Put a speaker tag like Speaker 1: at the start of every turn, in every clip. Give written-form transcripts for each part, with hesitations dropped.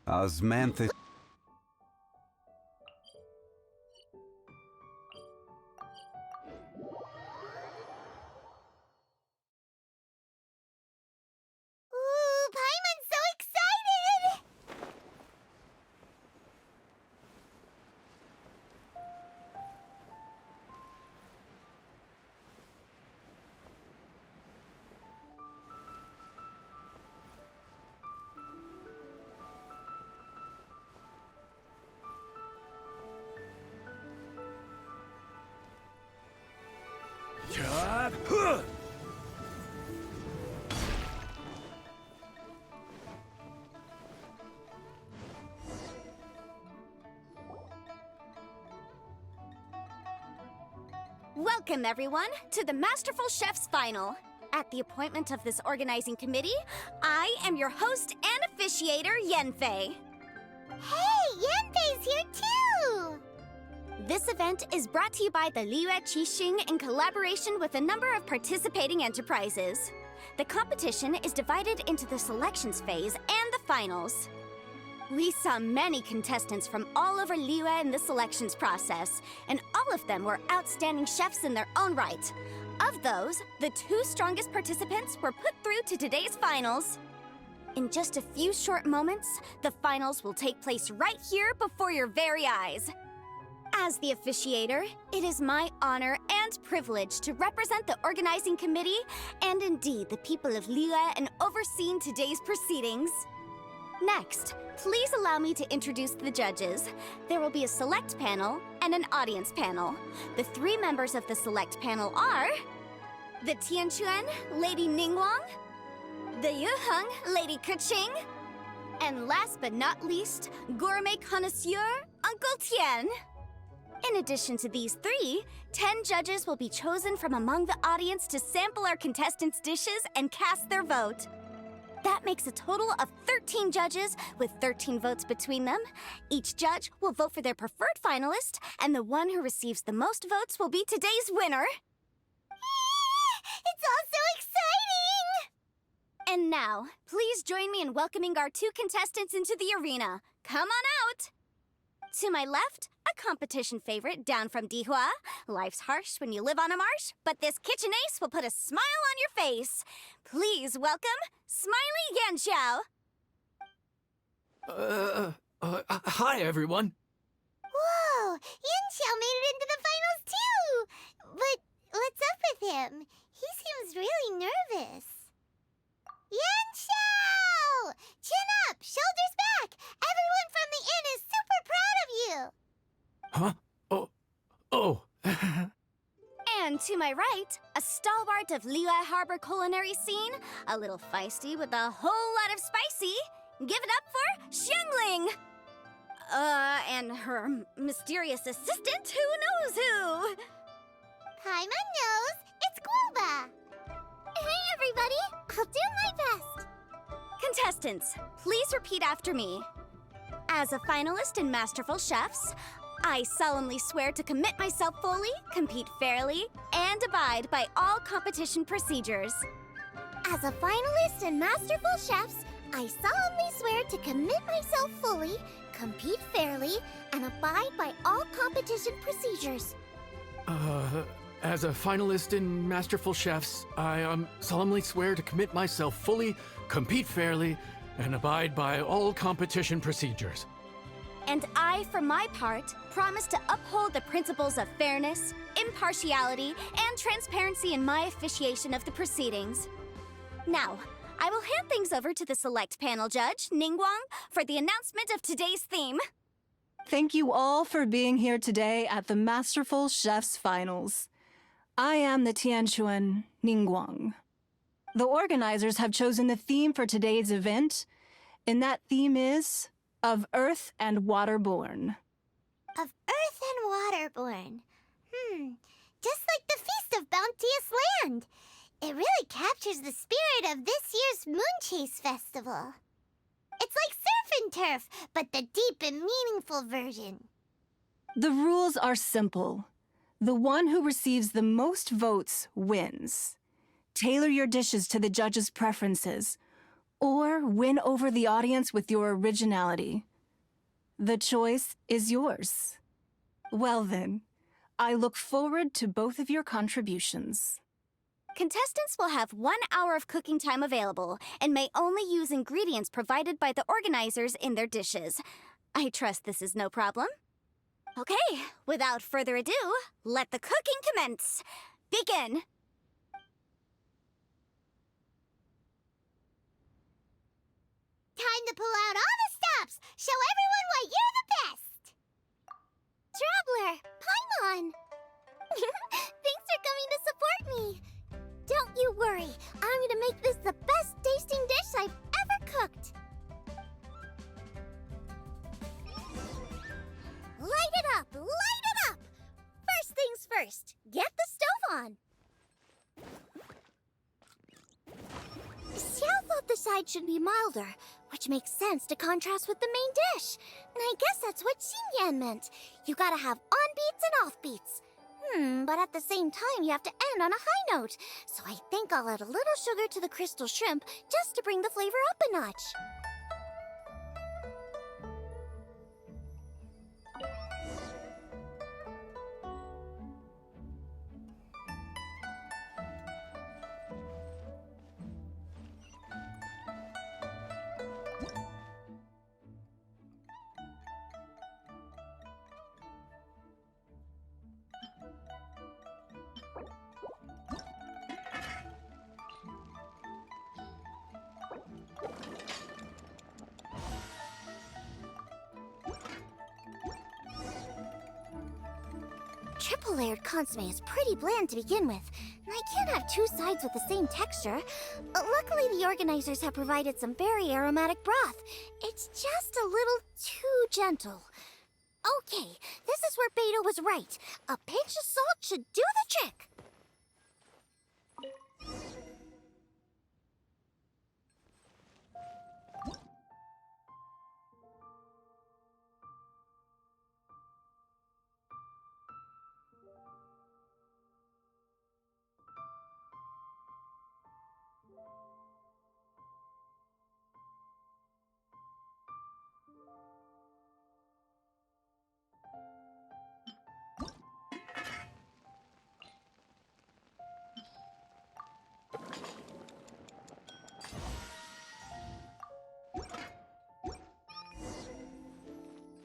Speaker 1: Osmanthe.
Speaker 2: Ooh, Paimon's so excited! Welcome, everyone, to the Masterful Chef's Final. At the appointment of this organizing committee, I am your host and officiator, Yanfei. Hey, Yanfei's here too! This event is brought to you by the Liyue Qixing in collaboration with a number of participating enterprises. The competition is divided into the selections phase and the finals. We saw many contestants from all over Liyue in the selections process, and all of them were outstanding chefs in their own right. Of those, the 2 strongest participants were put through to today's finals. In just a few short moments, the finals will take place right here before your very eyes. As the officiator, it is my honor and privilege to represent the organizing committee and indeed the people of Liyue in overseeing today's proceedings. Next, please allow me to introduce the judges. There will be a select panel and an audience panel. The 3 members of the select panel are the Tianquan, Lady Ningguang, the Yuheng, Lady Keqing, and last but not least, gourmet connoisseur, Uncle Tian. In addition to these 3, 10 judges will be chosen from among the audience to sample our contestants' dishes and cast their vote. That makes a total of 13 judges, with 13 votes between them. Each judge will vote for their preferred finalist, and the one who receives the most votes will be today's winner. It's all so exciting! And now, please join me in welcoming our 2 contestants into the arena. Come on out! To my left, a competition favorite down from Dihua. Life's harsh when you live on a marsh, but this kitchen ace will put a smile on your face. Please welcome Smiley Yanxiao.
Speaker 3: Hi, everyone.
Speaker 2: Whoa, Yanxiao made it into the finals too! But what's up with him? He seems really nervous. Yanxiao! Chin up, shoulders back! Everyone from the inn is super proud of you!
Speaker 3: Huh? Oh.
Speaker 2: And to my right, a stalwart of Liyue Harbor culinary scene, a little feisty with a whole lot of spicy. Give it up for Xiangling! And her mysterious assistant, who knows who? Paimon knows, it's Guoba! Hey everybody, I'll do my best! Contestants, please repeat after me. As a finalist in Masterful Chefs, I solemnly swear to commit myself fully, compete fairly, and abide by all competition procedures. As a finalist in Masterful Chefs, I solemnly swear to commit myself fully, compete fairly, and abide by all competition procedures.
Speaker 3: As a finalist in Masterful Chefs, I solemnly swear to commit myself fully, compete fairly, and abide by all competition procedures.
Speaker 2: And I, for my part, promise to uphold the principles of fairness, impartiality, and transparency in my officiation of the proceedings. Now, I will hand things over to the select panel judge, Ningguang, for the announcement of today's theme.
Speaker 4: Thank you all for being here today at the Masterful Chef's Finals. I am the Tianquan Ningguang, The organizers have chosen the theme for today's event, and that theme is Of Earth and Waterborn.
Speaker 2: Of Earth and Waterborn. Just like the Feast of Bounteous Land. It really captures the spirit of this year's Moonchase Festival. It's like surf and turf, but the deep and meaningful version.
Speaker 4: The rules are simple. The one who receives the most votes wins. Tailor your dishes to the judges' preferences, or win over the audience with your originality. The choice is yours. Well then, I look forward to both of your contributions.
Speaker 2: Contestants will have 1 hour of cooking time available and may only use ingredients provided by the organizers in their dishes. I trust this is no problem. Okay, without further ado, let the cooking commence. Begin! Time to pull out all the stops! Show everyone why you're the best! Traveler, Paimon! Thanks for coming to support me! Don't you worry, I'm gonna make this the best tasting dish I've ever cooked! Light it up! Light it up! First things first, get the stove on! Xiao thought the side should be milder, which makes sense to contrast with the main dish. And I guess that's what Xingyan meant. You gotta have on-beats and off-beats. But at the same time, you have to end on a high note. So I think I'll add a little sugar to the crystal shrimp just to bring the flavor up a notch. Triple-layered consomme is pretty bland to begin with, and I can't have two sides with the same texture. Luckily, the organizers have provided some very aromatic broth. It's just a little too gentle. Okay, this is where Beto was right. A pinch of salt should do the trick.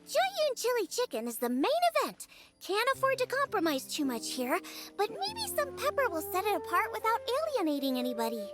Speaker 2: Jueyun chili chicken is the main event. Can't afford to compromise too much here, but maybe some pepper will set it apart without alienating anybody.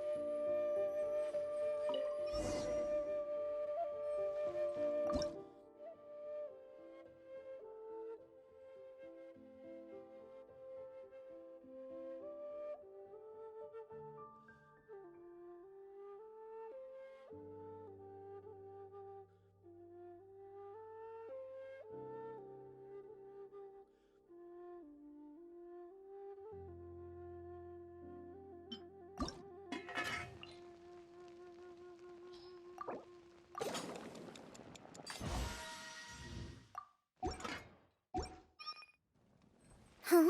Speaker 2: Huh?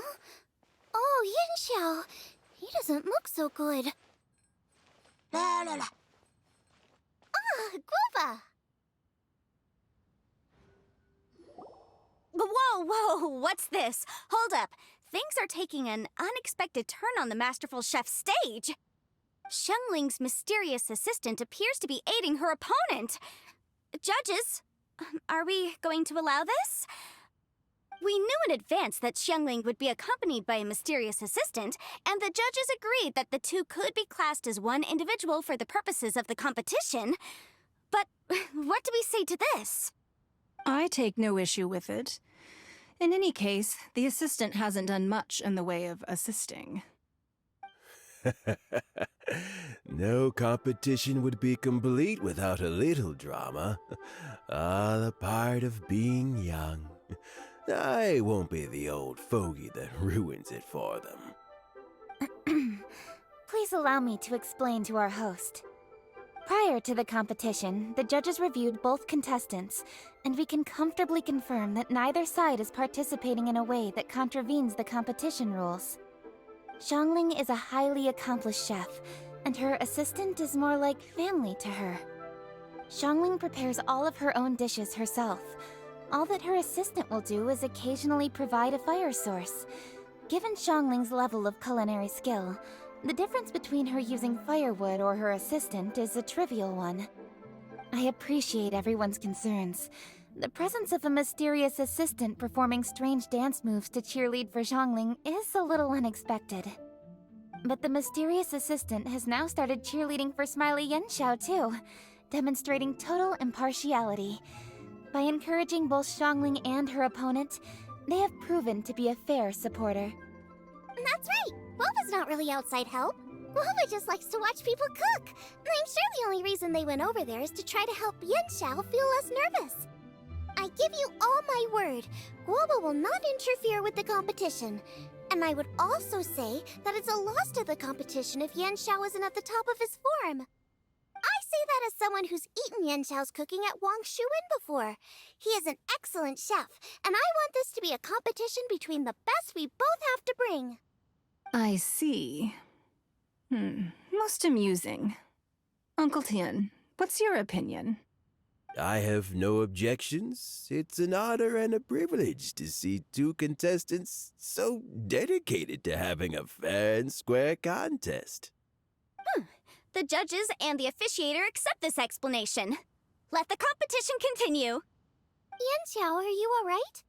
Speaker 2: Oh, Yin he doesn't look so good. Ah, Guava! Whoa, what's this? Hold up. Things are taking an unexpected turn on the Masterful Chef's stage. Xiangling's mysterious assistant appears to be aiding her opponent. Judges, are we going to allow this? We knew in advance that Xiangling would be accompanied by a mysterious assistant, and the judges agreed that the two could be classed as one individual for the purposes of the competition. But what do we say to this?
Speaker 4: I take no issue with it. In any case, the assistant hasn't done much in the way of assisting.
Speaker 5: No competition would be complete without a little drama. All a part of being young. I won't be the old fogey that ruins it for them.
Speaker 6: Please allow me to explain to our host. Prior to the competition, the judges reviewed both contestants, and we can comfortably confirm that neither side is participating in a way that contravenes the competition rules. Xiangling is a highly accomplished chef, and her assistant is more like family to her. Xiangling prepares all of her own dishes herself. All that her assistant will do is occasionally provide a fire source. Given Xiangling's level of culinary skill, the difference between her using firewood or her assistant is a trivial one. I appreciate everyone's concerns. The presence of a mysterious assistant performing strange dance moves to cheerlead for Xiangling is a little unexpected. But the mysterious assistant has now started cheerleading for Smiley Yenshao too, demonstrating total impartiality. By encouraging both Xiangling and her opponent, they have proven to be a fair supporter.
Speaker 2: That's right! Guoba's not really outside help. Guoba just likes to watch people cook. I'm sure the only reason they went over there is to try to help Yenshao feel less nervous. I give you all my word, Guoba will not interfere with the competition. And I would also say that it's a loss to the competition if Yenshao isn't at the top of his form. I say that as someone who's eaten Yenshao's cooking at Wang Shuin before. He is an excellent chef, and I want this to be a competition between the best we both have to bring.
Speaker 4: I see. Most amusing. Uncle Tian, what's your opinion?
Speaker 5: I have no objections. It's an honor and a privilege to see two contestants so dedicated to having a fair and square contest.
Speaker 2: The judges and the officiator accept this explanation. Let the competition continue. Yenshao, are you alright?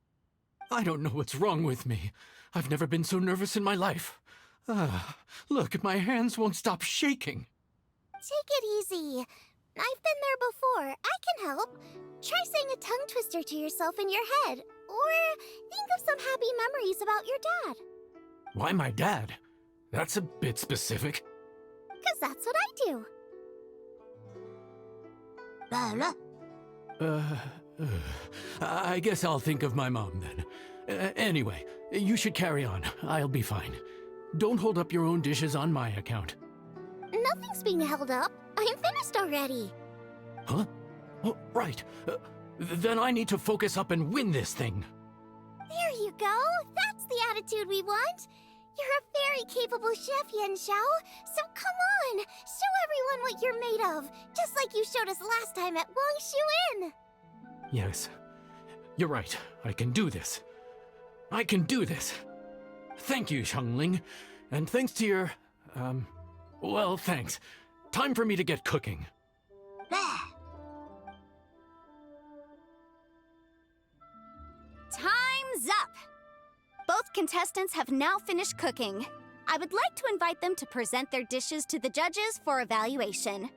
Speaker 3: I don't know what's wrong with me. I've never been so nervous in my life. Look, my hands won't stop shaking.
Speaker 2: Take it easy. I've been there before. I can help. Try saying a tongue twister to yourself in your head. Or think of some happy memories about your dad.
Speaker 3: Why my dad? That's a bit specific.
Speaker 2: 'Cause that's what I do.
Speaker 3: I guess I'll think of my mom then. Anyway, you should carry on. I'll be fine. Don't hold up your own dishes on my account.
Speaker 2: Nothing's being held up. I'm finished already.
Speaker 3: Huh? Oh, right. Then I need to focus up and win this thing.
Speaker 2: There you go. That's the attitude we want. You're a very capable chef, Yenshao. So come on, show everyone what you're made of, just like you showed us last time at Wang Shuin.
Speaker 3: Yes, you're right. I can do this. I can do this. Thank you, Xiangling. And thanks to your, well, thanks. Time for me to get cooking.
Speaker 2: Time's up! Both contestants have now finished cooking. I would like to invite them to present their dishes to the judges for evaluation.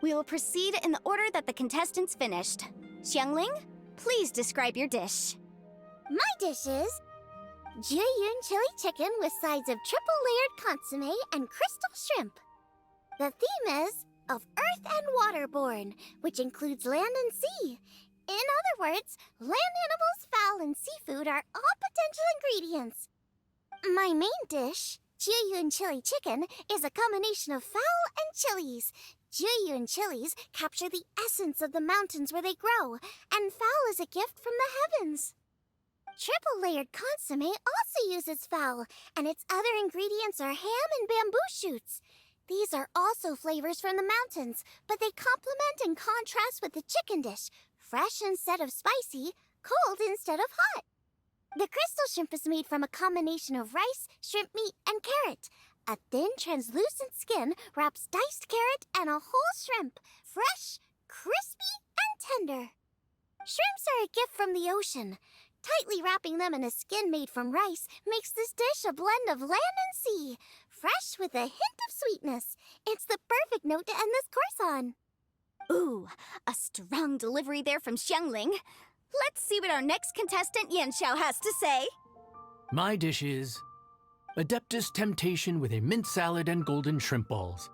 Speaker 2: We will proceed in the order that the contestants finished. Xiangling, please describe your dish. My dish is Jiyun chili chicken with sides of triple-layered consommé and crystal shrimp. The theme is of earth and waterborne, which includes land and sea. In other words, land animals, fowl, and seafood are all potential ingredients. My main dish, Jiyun chili chicken, is a combination of fowl and chilies. Jiyun chilies capture the essence of the mountains where they grow, and fowl is a gift from the heavens. Triple-layered consommé also uses fowl, and its other ingredients are ham and bamboo shoots. These are also flavors from the mountains, but they complement and contrast with the chicken dish, fresh instead of spicy, cold instead of hot. The crystal shrimp is made from a combination of rice, shrimp meat, and carrot. A thin, translucent skin wraps diced carrot and a whole shrimp, fresh, crispy, and tender. Shrimps are a gift from the ocean. Tightly wrapping them in a skin made from rice makes this dish a blend of land and sea, fresh with a hint of sweetness. It's the perfect note to end this course on. Ooh, a strong delivery there from Xiangling. Let's see what our next contestant Yenshao has to say.
Speaker 3: My dish is Adeptus Temptation with a mint salad and golden shrimp balls.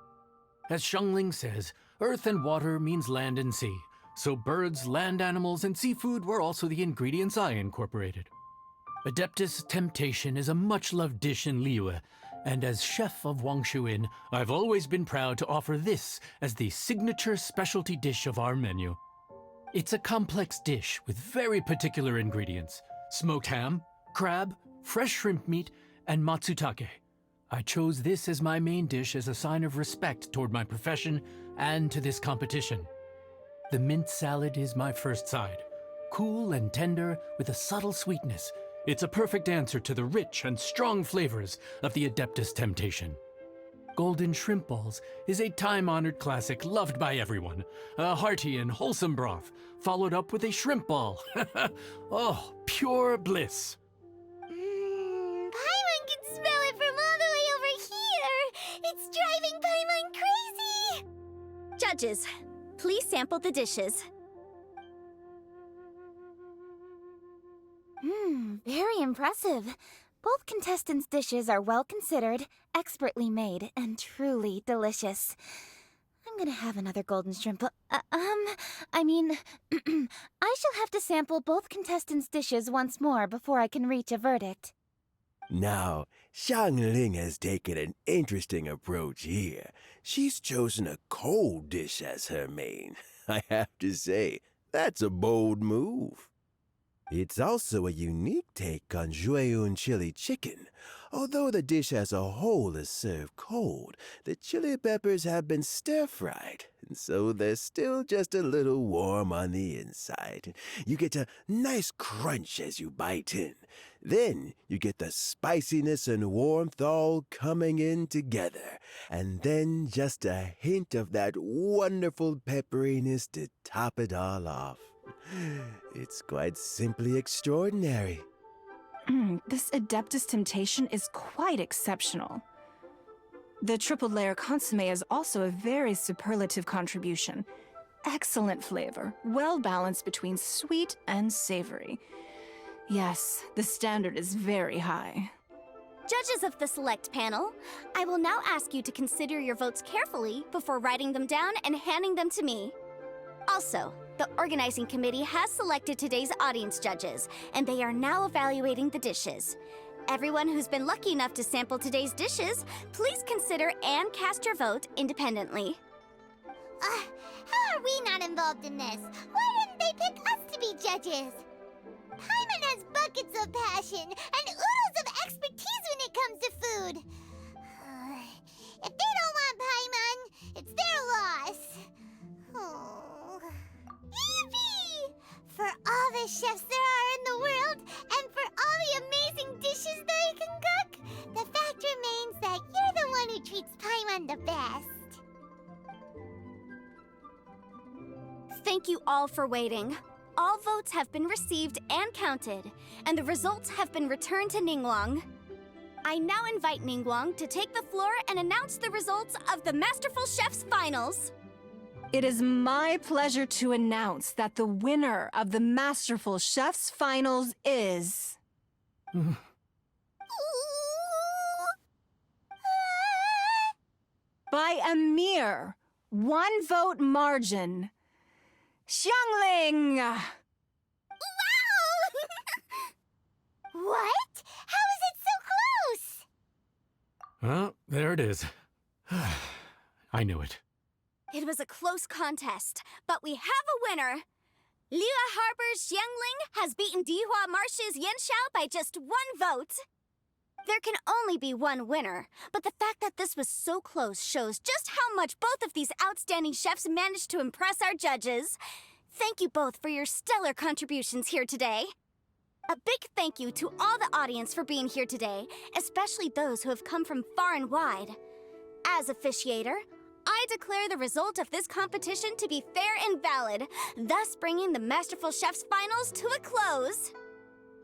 Speaker 3: As Xiangling says, earth and water means land and sea, so birds, land animals, and seafood were also the ingredients I incorporated. Adeptus Temptation is a much-loved dish in Liyue, and as chef of Wangshu Inn, I've always been proud to offer this as the signature specialty dish of our menu. It's a complex dish with very particular ingredients: smoked ham, crab, fresh shrimp meat, and matsutake. I chose this as my main dish as a sign of respect toward my profession and to this competition. The mint salad is my first side. Cool and tender with a subtle sweetness, it's a perfect answer to the rich and strong flavors of the Adeptus Temptation. Golden shrimp balls is a time-honored classic loved by everyone. A hearty and wholesome broth, followed up with a shrimp ball. Oh, pure bliss.
Speaker 2: Paimon can smell it from all the way over here! It's driving Paimon crazy! Judges, please sample the dishes.
Speaker 6: Very impressive. Both contestants' dishes are well considered, expertly made, and truly delicious. I'm gonna have another golden shrimp. I shall have to sample both contestants' dishes once more before I can reach a verdict.
Speaker 5: Now, Xiangling has taken an interesting approach here. She's chosen a cold dish as her main. I have to say, that's a bold move. It's also a unique take on Jueyun chili chicken. Although the dish as a whole is served cold, the chili peppers have been stir-fried, and so they're still just a little warm on the inside. You get a nice crunch as you bite in. Then you get the spiciness and warmth all coming in together, and then just a hint of that wonderful pepperiness to top it all off. It's quite simply extraordinary.
Speaker 4: This Adeptus Temptation is quite exceptional. The triple layer consomme is also a very superlative contribution. Excellent flavor, well balanced between sweet and savory. Yes, the standard is very high.
Speaker 2: Judges of the select panel, I will now ask you to consider your votes carefully before writing them down and handing them to me. Also, the organizing committee has selected today's audience judges, and they are now evaluating the dishes. Everyone who's been lucky enough to sample today's dishes, please consider and cast your vote independently.
Speaker 7: How are we not involved in this? Why didn't they pick us to be judges? Paimon has buckets of passion and oodles of expertise when it comes to food. If they don't want Paimon, it's their loss. Oh. Yippee! For all the chefs there are in the world, and for all the amazing dishes they can cook, the fact remains that you're the one who treats Paimon the best.
Speaker 2: Thank you all for waiting. All votes have been received and counted, and the results have been returned to Ningguang. I now invite Ningguang to take the floor and announce the results of the Masterful Chef's Finals.
Speaker 4: It is my pleasure to announce that the winner of the Masterful Chef's Finals is... by a mere 1 vote margin, Xiangling!
Speaker 7: Wow! What? How is it so close?
Speaker 3: Well, there it is. I knew it.
Speaker 2: It was a close contest, but we have a winner. Liyue Harbor's Xiangling has beaten Dihua Marsh's Yanxiao by just 1 vote. There can only be one winner, but the fact that this was so close shows just how much both of these outstanding chefs managed to impress our judges. Thank you both for your stellar contributions here today. A big thank you to all the audience for being here today, especially those who have come from far and wide. As officiator, I declare the result of this competition to be fair and valid, thus bringing the Masterful Chef's Finals to a close.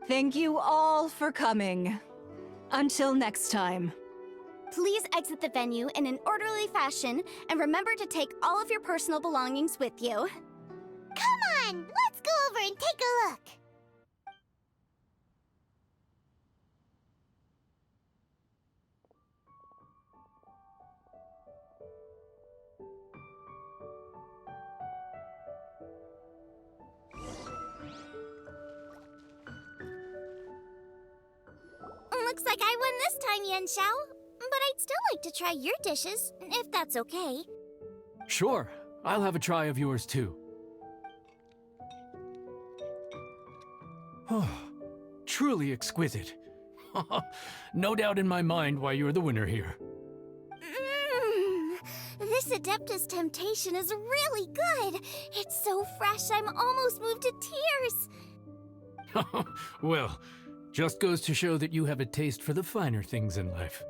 Speaker 4: Thank you all for coming. Until next time.
Speaker 2: Please exit the venue in an orderly fashion and remember to take all of your personal belongings with you.
Speaker 7: Come on, let's go over and take a look.
Speaker 2: Looks like I won this time, Yen Xiao. But I'd still like to try your dishes, if that's okay.
Speaker 3: Sure, I'll have a try of yours too. Oh, truly exquisite. No doubt in my mind why you're the winner here.
Speaker 2: This Adeptus Temptation is really good. It's so fresh, I'm almost moved to tears.
Speaker 3: Well, just goes to show that you have a taste for the finer things in life.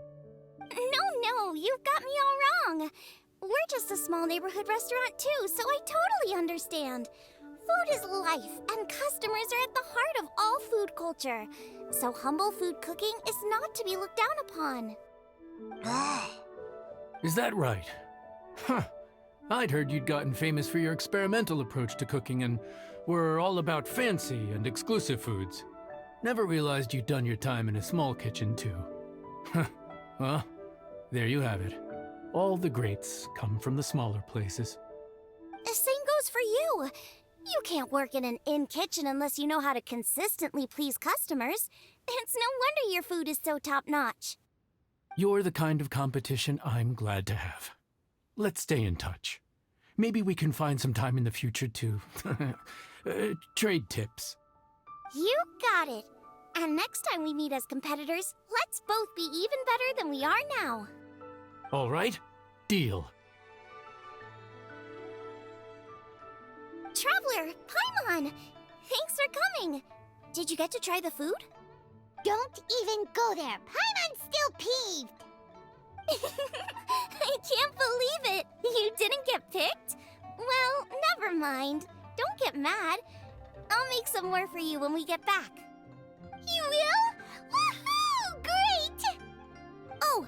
Speaker 2: No, you've got me all wrong. We're just a small neighborhood restaurant too, so I totally understand. Food is life, and customers are at the heart of all food culture. So humble food cooking is not to be looked down upon.
Speaker 3: Is that right? Huh. I'd heard you'd gotten famous for your experimental approach to cooking and were all about fancy and exclusive foods. Never realized you'd done your time in a small kitchen too. Well, there you have it. All the greats come from the smaller places.
Speaker 2: The same goes for you. You can't work in an inn kitchen unless you know how to consistently please customers. It's no wonder your food is so top-notch.
Speaker 3: You're the kind of competition I'm glad to have. Let's stay in touch. Maybe we can find some time in the future to trade tips.
Speaker 2: You got it. And next time we meet as competitors, let's both be even better than we are now.
Speaker 3: All right? Deal.
Speaker 2: Traveler, Paimon! Thanks for coming! Did you get to try the food?
Speaker 7: Don't even go there. Paimon's still peeved.
Speaker 2: I can't believe it! You didn't get picked? Well, never mind. Don't get mad. I'll make some more for you when we get back.
Speaker 7: You will? Woohoo! Great!
Speaker 2: Oh,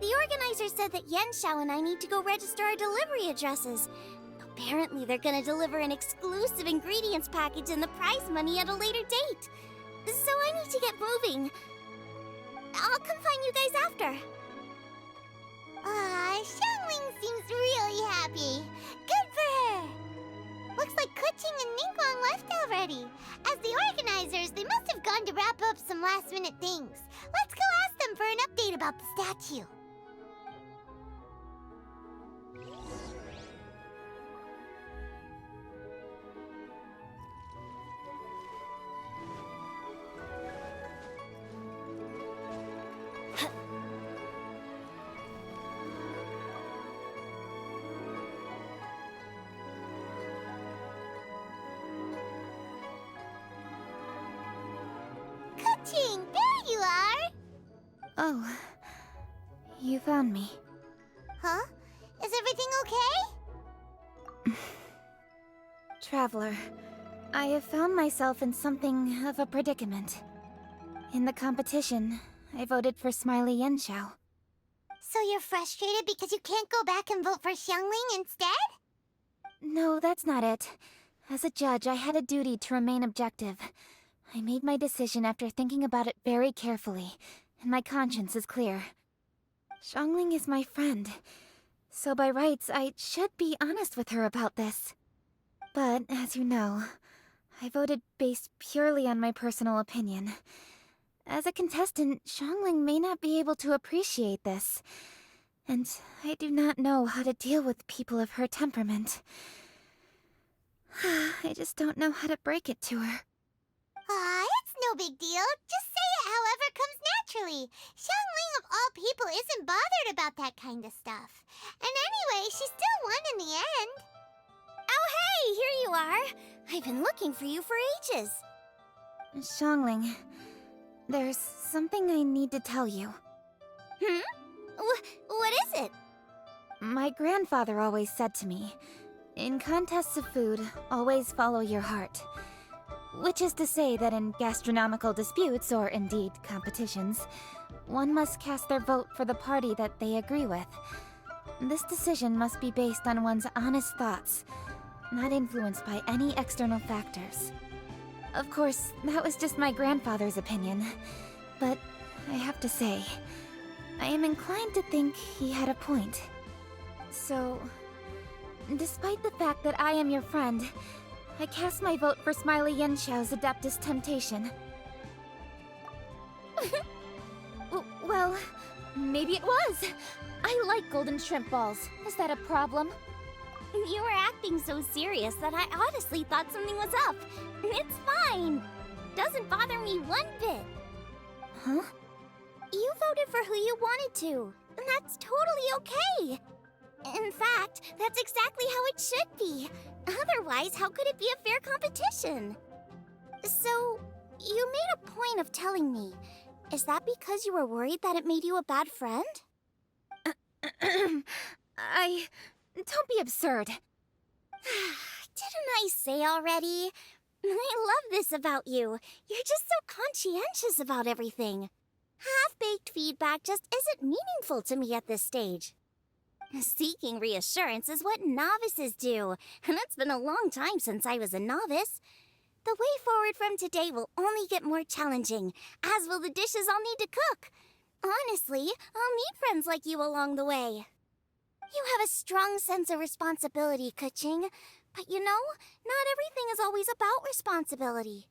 Speaker 2: the organizer said that Yen Xiao and I need to go register our delivery addresses. Apparently, they're gonna deliver an exclusive ingredients package and the prize money at a later date. So I need to get moving. I'll come find you guys after.
Speaker 7: Xiangling seems really happy. Good for her. Looks like Kuching and Ningguang left already. As the organizers, they must have gone to wrap up some last-minute things. Let's go ask them for an update about the statue. Kuching, there you are!
Speaker 6: Oh, you found me.
Speaker 7: Huh? Is everything okay?
Speaker 6: Traveler, I have found myself in something of a predicament. In the competition, I voted for Smiley Yenshao.
Speaker 7: So you're frustrated because you can't go back and vote for Xiangling instead?
Speaker 6: No, that's not it. As a judge, I had a duty to remain objective. I made my decision after thinking about it very carefully, and my conscience is clear. Xiangling is my friend, so by rights, I should be honest with her about this. But, as you know, I voted based purely on my personal opinion. As a contestant, Xiangling may not be able to appreciate this, and I do not know how to deal with people of her temperament. I just don't know how to break it to her.
Speaker 7: It's no big deal. Just say it however comes naturally. Xiangling of all people isn't bothered about that kind of stuff. And anyway, she still won in the end.
Speaker 2: Oh, hey, here you are. I've been looking for you for ages.
Speaker 6: Xiangling, there's something I need to tell you.
Speaker 2: What is it?
Speaker 6: My grandfather always said to me, in contests of food, always follow your heart. Which is to say that in gastronomical disputes, or indeed competitions, one must cast their vote for the party that they agree with. This decision must be based on one's honest thoughts, not influenced by any external factors. Of course, that was just my grandfather's opinion, but I have to say, I am inclined to think he had a point. So, despite the fact that I am your friend, I cast my vote for Smiley Yenshao's Adeptus Temptation. Well, maybe it was. I like golden shrimp balls. Is that a problem?
Speaker 2: You were acting so serious that I honestly thought something was up. It's fine. Doesn't bother me one bit.
Speaker 6: Huh?
Speaker 2: You voted for who you wanted to, and that's totally okay. In fact, that's exactly how it should be. Otherwise, how could it be a fair competition? So, you made a point of telling me. Is that because you were worried that it made you a bad friend?
Speaker 6: Don't be absurd.
Speaker 2: Didn't I say already? I love this about you. You're just so conscientious about everything. Half-baked feedback just isn't meaningful to me at this stage. Seeking reassurance is what novices do, and it's been a long time since I was a novice. The way forward from today will only get more challenging, as will the dishes I'll need to cook. Honestly, I'll need friends like you along the way. You have a strong sense of responsibility, Kuching. But you know, not everything is always about responsibility.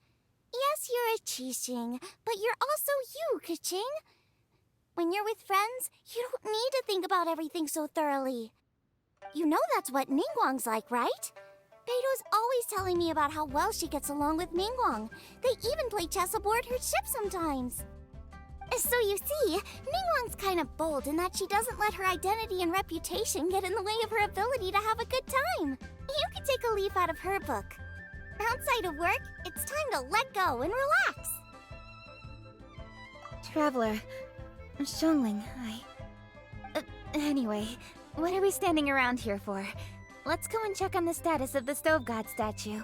Speaker 2: Yes, you're a Qixing, but you're also you, Kuching. When you're with friends, you don't need to think about everything so thoroughly. You know that's what Ningguang's like, right? Beido's always telling me about how well she gets along with Ningguang. They even play chess aboard her ship sometimes. So you see, Ningguang's kind of bold in that she doesn't let her identity and reputation get in the way of her ability to have a good time. You could take a leaf out of her book. Outside of work, it's time to let go and relax.
Speaker 6: Traveler, Xiangling, anyway, what are we standing around here for? Let's go and check on the status of the Stove God statue.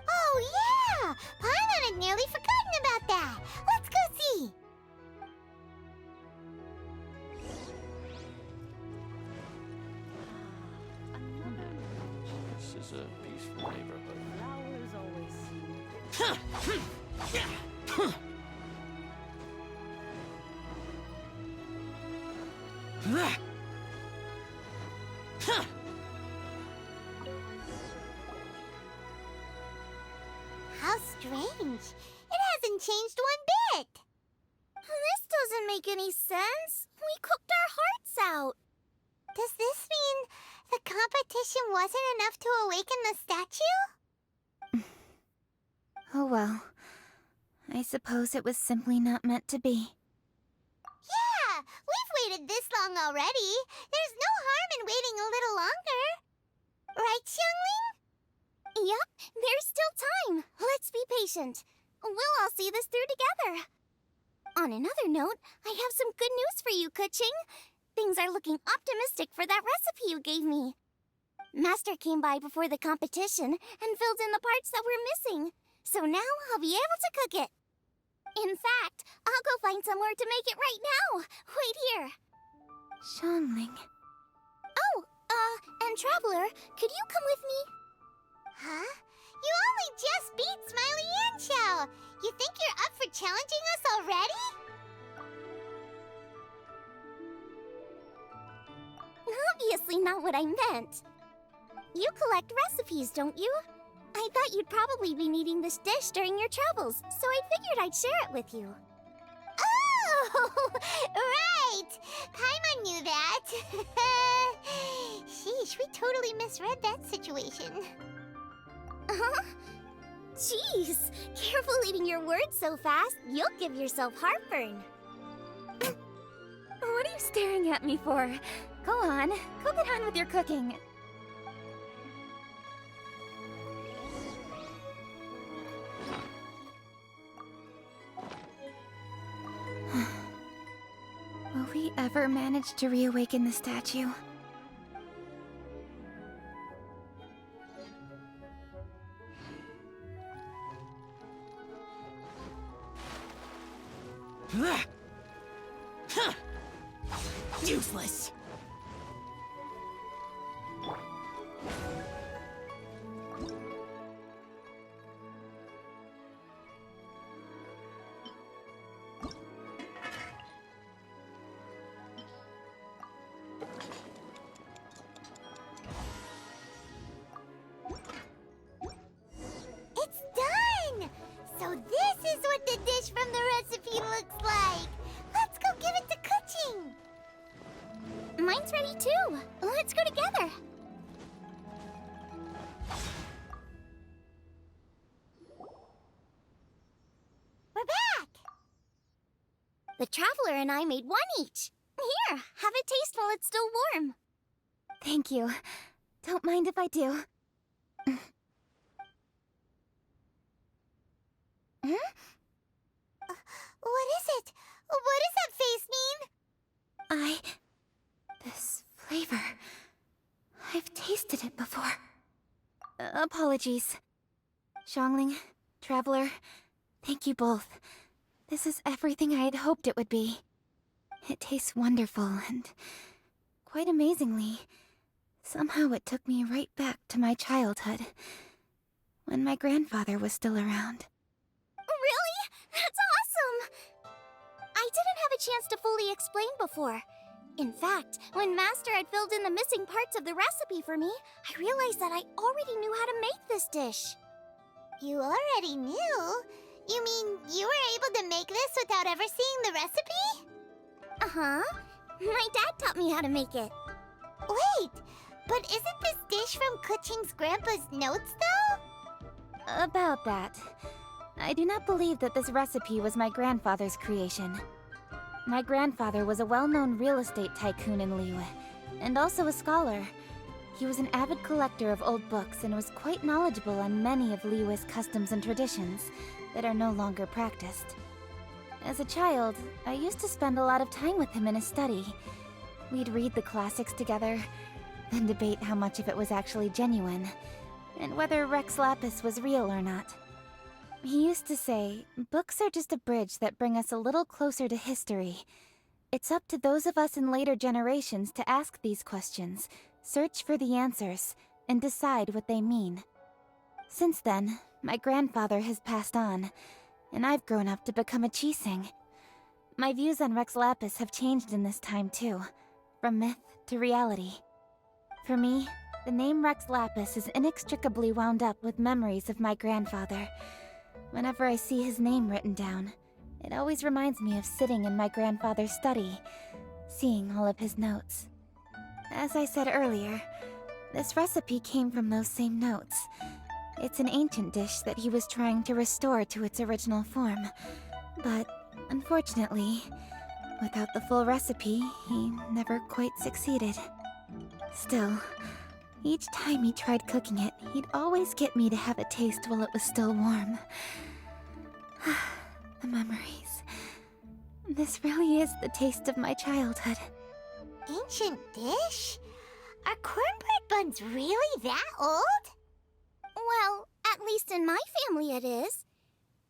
Speaker 7: Oh, yeah! Paimon had nearly forgotten about that. Let's go see.
Speaker 8: This is a peaceful neighborhood.
Speaker 9: Flowers always seem.
Speaker 7: How strange. It hasn't changed one bit.
Speaker 2: This doesn't make any sense. We cooked our hearts out.
Speaker 7: Does this mean the competition wasn't enough to awaken the statue?
Speaker 6: Oh well. I suppose it was simply not meant to be.
Speaker 7: Yeah, we've waited this long already. There's no harm in waiting a little longer. Right, Xiangling?
Speaker 2: Yup, there's still time. Let's be patient. We'll all see this through together. On another note, I have some good news for you, Kuching. Things are looking optimistic for that recipe you gave me. Master came by before the competition and filled in the parts that were missing. So now I'll be able to cook it. In fact, I'll go find somewhere to make it right now. Wait here.
Speaker 6: Xiangling.
Speaker 2: Oh, and Traveler, could you come with me?
Speaker 7: Huh? You only just beat Smiley and Xiao. You think you're up for challenging us already?
Speaker 2: Obviously not what I meant. You collect recipes, don't you? I thought you'd probably be needing this dish during your travels, so I figured I'd share it with you.
Speaker 7: Oh, right! Paimon knew that. Sheesh, we totally misread that situation.
Speaker 2: Huh? Jeez, careful eating your words so fast. You'll give yourself heartburn.
Speaker 6: What are you staring at me for? Go on, go get on with your cooking. Will we ever manage to reawaken the statue?
Speaker 9: Useless.
Speaker 7: It's done! So this is what the dish from the recipe looks like. Let's go give it
Speaker 2: Mine's ready too. Let's go together.
Speaker 7: We're back!
Speaker 2: The Traveler and I made one each. Here, have a taste while it's still warm.
Speaker 6: Thank you. Don't mind if I do.
Speaker 7: What is it? What does that face mean?
Speaker 6: This flavor... I've tasted it before. Apologies. Xiangling, Traveler, thank you both. This is everything I had hoped it would be. It tastes wonderful, and quite amazingly, somehow it took me right back to my childhood, when my grandfather was still around.
Speaker 2: Really? That's awesome! I didn't have a chance to fully explain before. In fact, when Master had filled in the missing parts of the recipe for me, I realized that I already knew how to make this dish.
Speaker 7: You already knew? You mean you were able to make this without ever seeing the recipe?
Speaker 2: Uh-huh. My dad taught me how to make it.
Speaker 7: Wait, but isn't this dish from Kuching's grandpa's notes, though?
Speaker 6: About that, I do not believe that this recipe was my grandfather's creation. My grandfather was a well-known real estate tycoon in Liyue, and also a scholar. He was an avid collector of old books and was quite knowledgeable on many of Liyue's customs and traditions that are no longer practiced. As a child, I used to spend a lot of time with him in his study. We'd read the classics together, then debate how much of it was actually genuine, and whether Rex Lapis was real or not. He used to say, books are just a bridge that bring us a little closer to history. It's up to those of us in later generations to ask these questions, search for the answers, and decide what they mean. Since then, my grandfather has passed on, and I've grown up to become a Qixing. My views on Rex Lapis have changed in this time too, from myth to reality. For me, the name Rex Lapis is inextricably wound up with memories of my grandfather. Whenever I see his name written down, it always reminds me of sitting in my grandfather's study, seeing all of his notes. As I said earlier, this recipe came from those same notes. It's an ancient dish that he was trying to restore to its original form. But, unfortunately, without the full recipe, he never quite succeeded. Still, each time he tried cooking it, he'd always get me to have a taste while it was still warm. The memories. This really is the taste of my childhood.
Speaker 7: Ancient dish? Are cornbread buns really that old?
Speaker 2: Well, at least in my family it is.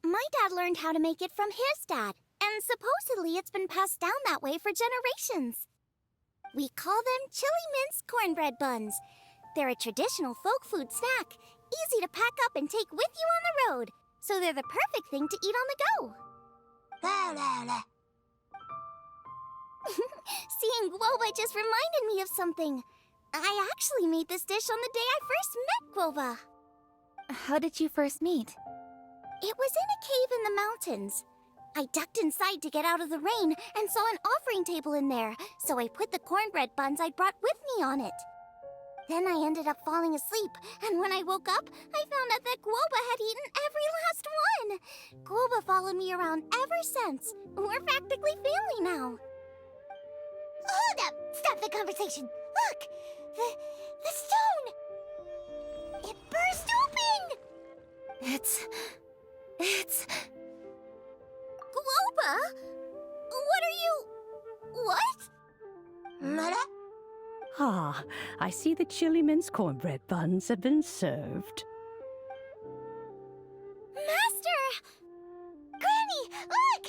Speaker 2: My dad learned how to make it from his dad, and supposedly it's been passed down that way for generations. We call them chili minced cornbread buns. They're a traditional folk food snack, easy to pack up and take with you on the road, so they're the perfect thing to eat on the go.
Speaker 7: La la la.
Speaker 2: Seeing Guoba just reminded me of something. I actually made this dish on the day I first met Guoba.
Speaker 6: How did you first meet?
Speaker 2: It was in a cave in the mountains. I ducked inside to get out of the rain and saw an offering table in there, so I put the cornbread buns I'd brought with me on it. Then I ended up falling asleep, and when I woke up, I found out that Guoba had eaten every last one. Guoba followed me around ever since. We're practically family now.
Speaker 7: Hold up! Stop the conversation! Look! The stone! It burst open!
Speaker 6: It's...
Speaker 2: Guoba? What are you... what?
Speaker 7: Mother?
Speaker 9: Ah, I see the chili mince cornbread buns have been served.
Speaker 7: Master! Granny, look!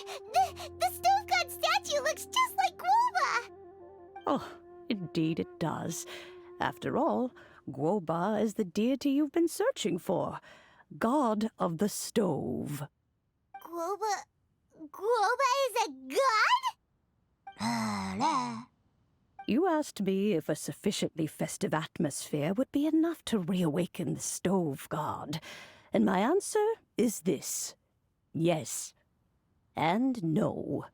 Speaker 7: The stove god statue looks just like Guoba!
Speaker 9: Oh, indeed it does. After all, Guoba is the deity you've been searching for, god of the stove.
Speaker 7: Guoba is a god?
Speaker 9: You asked me if a sufficiently festive atmosphere would be enough to reawaken the stove god, and my answer is this: yes and no.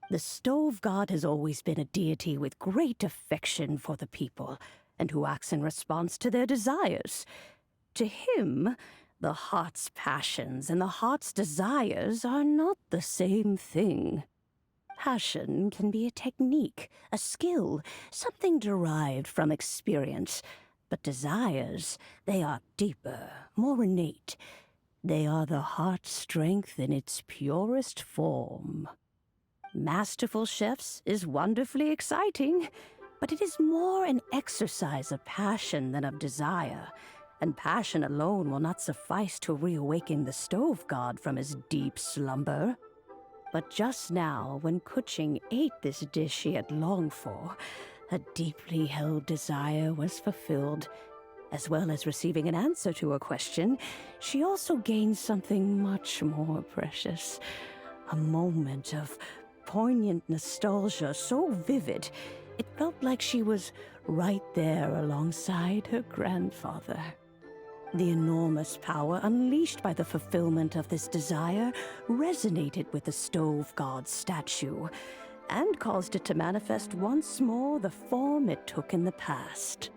Speaker 9: The Stove God has always been a deity with great affection for the people, and who acts in response to their desires. To him, the heart's passions and the heart's desires are not the same thing. Passion can be a technique, a skill, something derived from experience. But desires, they are deeper, more innate. They are the heart's strength in its purest form. Masterful Chefs is wonderfully exciting, but it is more an exercise of passion than of desire, and passion alone will not suffice to reawaken the Stove God from his deep slumber. But just now, when Kuching ate this dish she had longed for, a deeply held desire was fulfilled. As well as receiving an answer to her question, she also gained something much more precious. A moment of poignant nostalgia so vivid, it felt like she was right there alongside her grandfather. The enormous power unleashed by the fulfillment of this desire resonated with the Stove God's statue, and caused it to manifest once more the form it took in the past.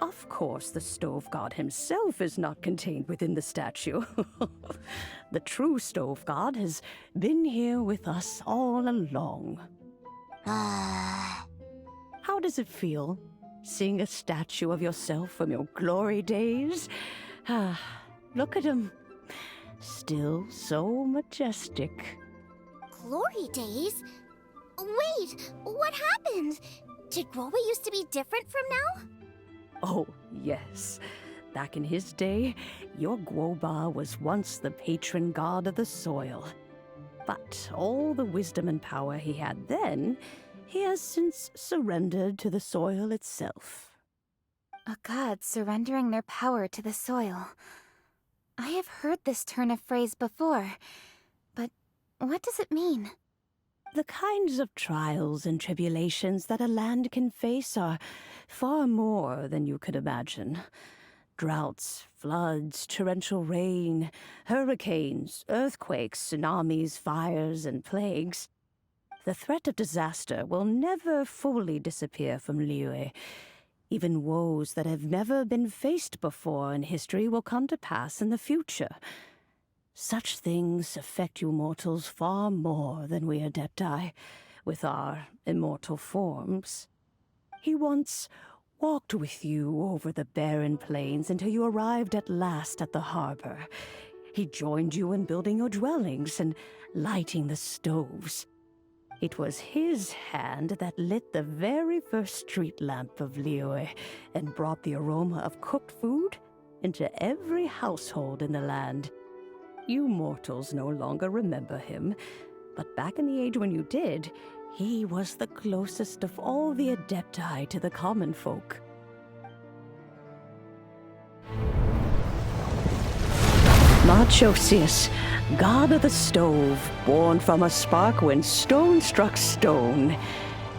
Speaker 9: Of course, the Stove God himself is not contained within the statue. The true Stove God has been here with us all along. How does it feel, seeing a statue of yourself from your glory days? Look at him. Still so majestic.
Speaker 2: Glory days? Wait, what happened? Did Groba used to be different from now?
Speaker 9: Oh, yes. Back in his day, your Guoba was once the patron god of the soil. But all the wisdom and power he had then, he has since surrendered to the soil itself.
Speaker 6: A god surrendering their power to the soil. I have heard this turn of phrase before, but what does it mean?
Speaker 9: The kinds of trials and tribulations that a land can face are far more than you could imagine. Droughts, floods, torrential rain, hurricanes, earthquakes, tsunamis, fires, and plagues. The threat of disaster will never fully disappear from Liyue. Even woes that have never been faced before in history will come to pass in the future. Such things affect you mortals far more than we Adepti, with our immortal forms. He once walked with you over the barren plains until you arrived at last at the harbor. He joined you in building your dwellings and lighting the stoves. It was his hand that lit the very first street lamp of Liyue and brought the aroma of cooked food into every household in the land. You mortals no longer remember him, but back in the age when you did, he was the closest of all the Adepti to the common folk. Marchosius, god of the stove, born from a spark when stone struck stone.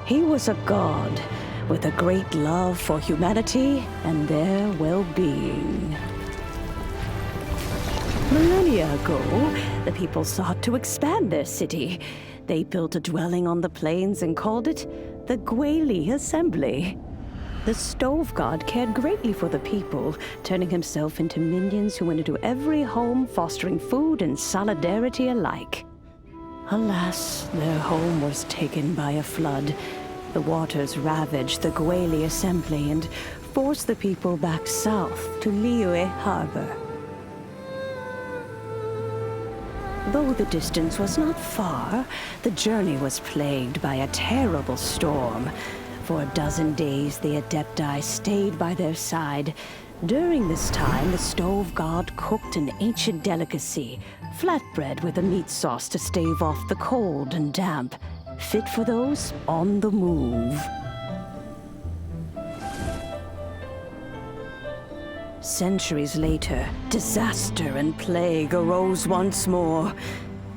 Speaker 9: He was a god with a great love for humanity and their well-being. Millennia ago, the people sought to expand their city. They built a dwelling on the plains and called it the Gueli Assembly. The Stove God cared greatly for the people, turning himself into minions who went into every home, fostering food and solidarity alike. Alas, their home was taken by a flood. The waters ravaged the Gueli Assembly and forced the people back south to Liyue Harbor. Though the distance was not far, the journey was plagued by a terrible storm. For a dozen days, the Adepti stayed by their side. During this time, the Stove God cooked an ancient delicacy, flatbread with a meat sauce to stave off the cold and damp, fit for those on the move. Centuries later, disaster and plague arose once more.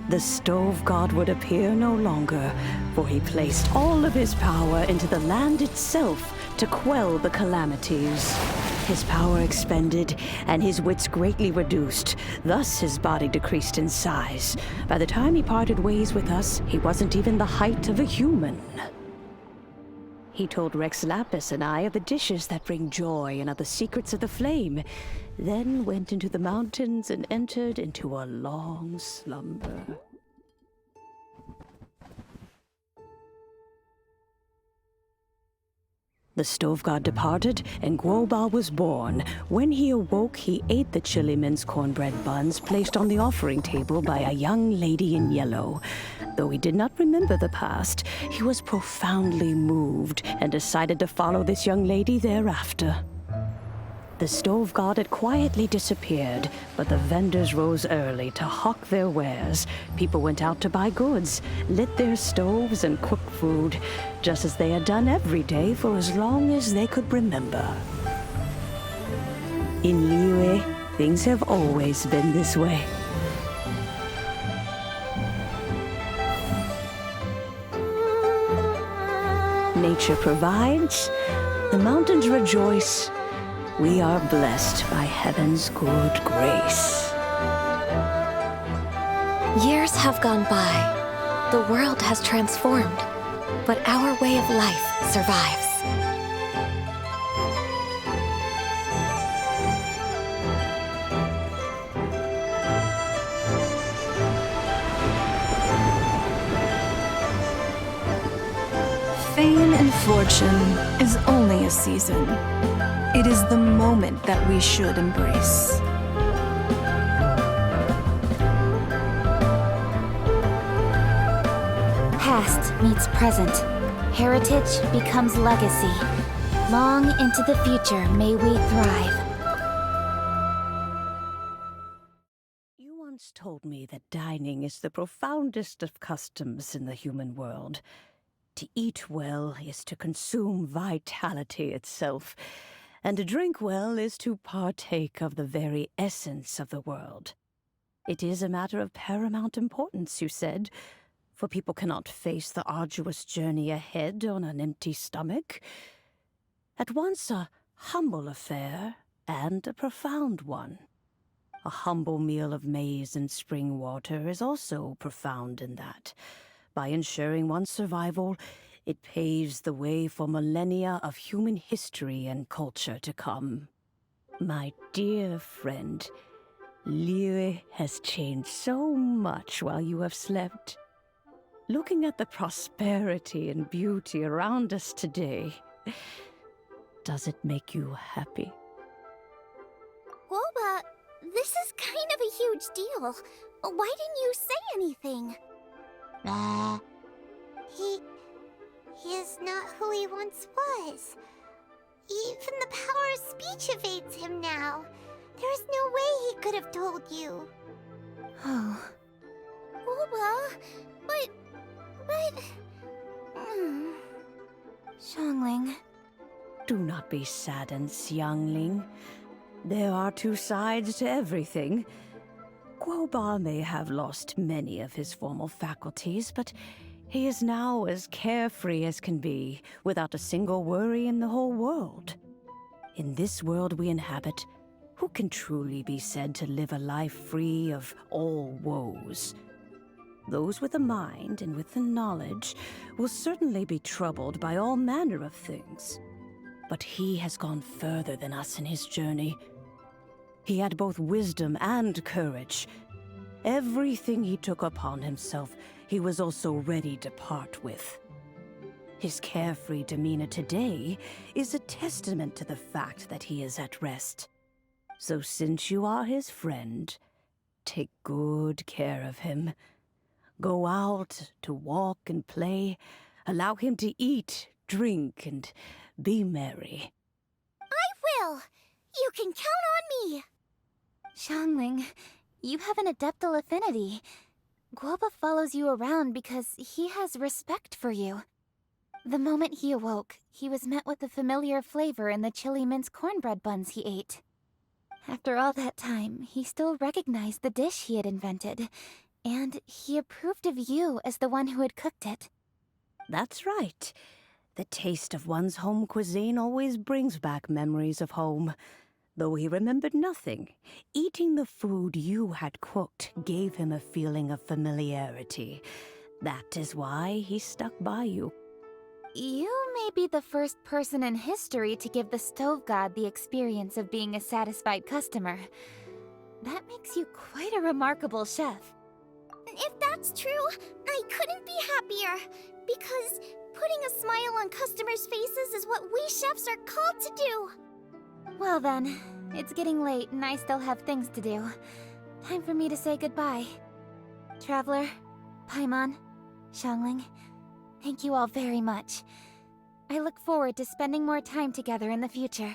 Speaker 9: The Stove God would appear no longer, for he placed all of his power into the land itself to quell the calamities. his power expended, and his wits greatly reduced. Thus his body decreased in size. By the time he parted ways with us, he wasn't even the height of a human. He told Rex Lapis and I of the dishes that bring joy and of the secrets of the flame, then went into the mountains and entered into a long slumber. The stove god departed, and Guoba was born. When he awoke, he ate the chili mince cornbread buns placed on the offering table by a young lady in yellow. Though he did not remember the past, he was profoundly moved and decided to follow this young lady thereafter. The stove god had quietly disappeared, but the vendors rose early to hawk their wares. People went out to buy goods, lit their stoves, and cooked food, just as they had done every day for as long as they could remember. In Liyue, things have always been this way. Nature provides, the mountains rejoice. We are blessed by heaven's good grace.
Speaker 10: Years have gone by. The world has transformed, but our way of life survives.
Speaker 4: Fame and fortune is only a season. It is the moment that we should embrace.
Speaker 6: Past meets present. Heritage becomes legacy. Long into the future may we thrive.
Speaker 9: You once told me that dining is the profoundest of customs in the human world. To eat well is to consume vitality itself, and to drink well is to partake of the very essence of the world. It is a matter of paramount importance, you said, for people cannot face the arduous journey ahead on an empty stomach. At once a humble affair and a profound one. A humble meal of maize and spring water is also profound in that. By ensuring one's survival, it paves the way for millennia of human history and culture to come. My dear friend, Liyue has changed so much while you have slept. Looking at the prosperity and beauty around us today, does it make you happy?
Speaker 2: Woba, this is kind of a huge deal. Why didn't you say anything?
Speaker 7: He is not who he once was. Even the power of speech evades him now. There is no way he could have told you.
Speaker 6: Oh.
Speaker 2: Woba, but...
Speaker 6: Xiangling.
Speaker 9: Do not be saddened, Xiangling. There are two sides to everything. Guoba may have lost many of his formal faculties, but he is now as carefree as can be, without a single worry in the whole world. In this world we inhabit, who can truly be said to live a life free of all woes? Those with a mind and with the knowledge will certainly be troubled by all manner of things. But he has gone further than us in his journey. He had both wisdom and courage. Everything he took upon himself, he was also ready to part with. His carefree demeanor today is a testament to the fact that he is at rest. So since you are his friend, take good care of him. Go out to walk and play. Allow him to eat, drink, and be merry.
Speaker 2: I will! You can count on me!
Speaker 6: Xiangling, you have an adeptal affinity. Guoba follows you around because he has respect for you. The moment he awoke, he was met with the familiar flavor in the chili mince cornbread buns he ate. After all that time, he still recognized the dish he had invented, and he approved of you as the one who had cooked it.
Speaker 9: That's right. The taste of one's home cuisine always brings back memories of home. Though he remembered nothing, eating the food you had cooked gave him a feeling of familiarity. That is why he stuck by you.
Speaker 6: You may be the first person in history to give the stove god the experience of being a satisfied customer. That makes you quite a remarkable chef.
Speaker 2: If that's true, I couldn't be happier. Because putting a smile on customers' faces is what we chefs are called to do.
Speaker 6: Well then, it's getting late and I still have things to do. Time for me to say goodbye. Traveler, Paimon, Xiangling, thank you all very much. I look forward to spending more time together in the future.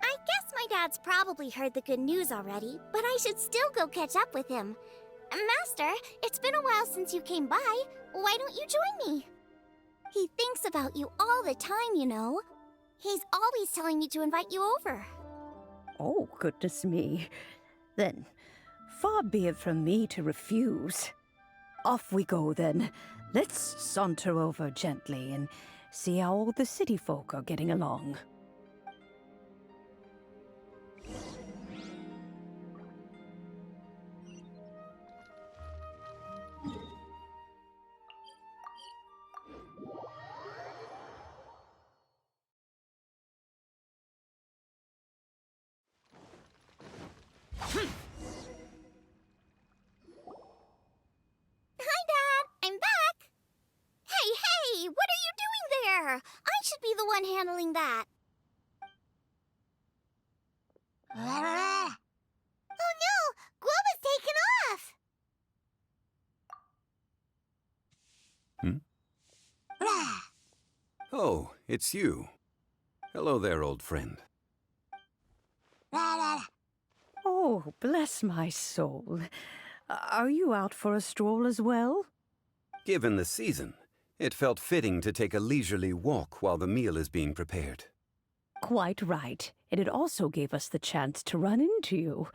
Speaker 2: I guess my dad's probably heard the good news already, but I should still go catch up with him. Master, it's been a while since you came by. Why don't you join me? He thinks about you all the time, you know. He's always telling me to invite you over.
Speaker 9: Oh, goodness me. Then, far be it from me to refuse. Off we go, then. Let's saunter over gently and see how all the city folk are getting along.
Speaker 2: Hi, Dad! I'm back! Hey! What are you doing there? I should be the one handling that. Oh no! Guoba's taken off!
Speaker 1: Oh, it's you. Hello there, old friend.
Speaker 9: Oh, bless my soul. Are you out for a stroll as well?
Speaker 1: Given the season, it felt fitting to take a leisurely walk while the meal is being prepared.
Speaker 9: Quite right. And it also gave us the chance to run into you.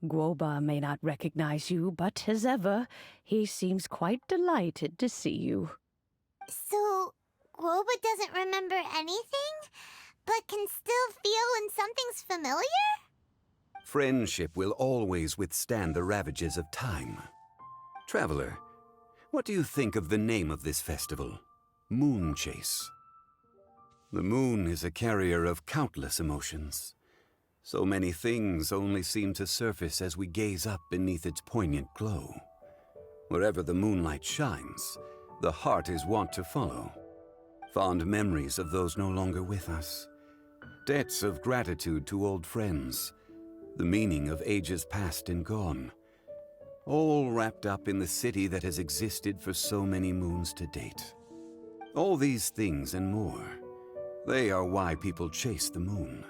Speaker 9: Guoba may not recognize you, but as ever, he seems quite delighted to see you.
Speaker 7: So, Guoba doesn't remember anything, but can still feel when something's familiar?
Speaker 1: Friendship will always withstand the ravages of time. Traveler, what do you think of the name of this festival? Moon Chase. The moon is a carrier of countless emotions. So many things only seem to surface as we gaze up beneath its poignant glow. Wherever the moonlight shines, the heart is wont to follow. Fond memories of those no longer with us. Debts of gratitude to old friends. The meaning of ages past and gone. All wrapped up in the city that has existed for so many moons to date. All these things and more, they are why people chase the moon.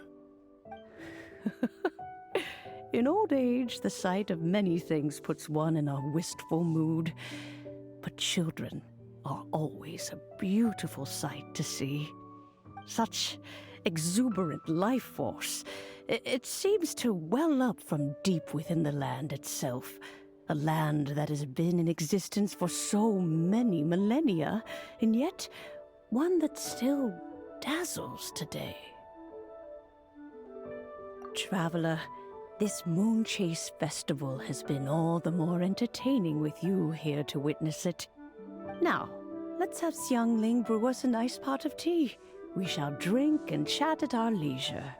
Speaker 9: In old age, the sight of many things puts one in a wistful mood. But children are always a beautiful sight to see. Such exuberant life force. It seems to well up from deep within the land itself. A land that has been in existence for so many millennia, and yet one that still dazzles today. Traveler, this Moon Chase Festival has been all the more entertaining with you here to witness it. Now, let's have Xiangling brew us a nice pot of tea. We shall drink and chat at our leisure.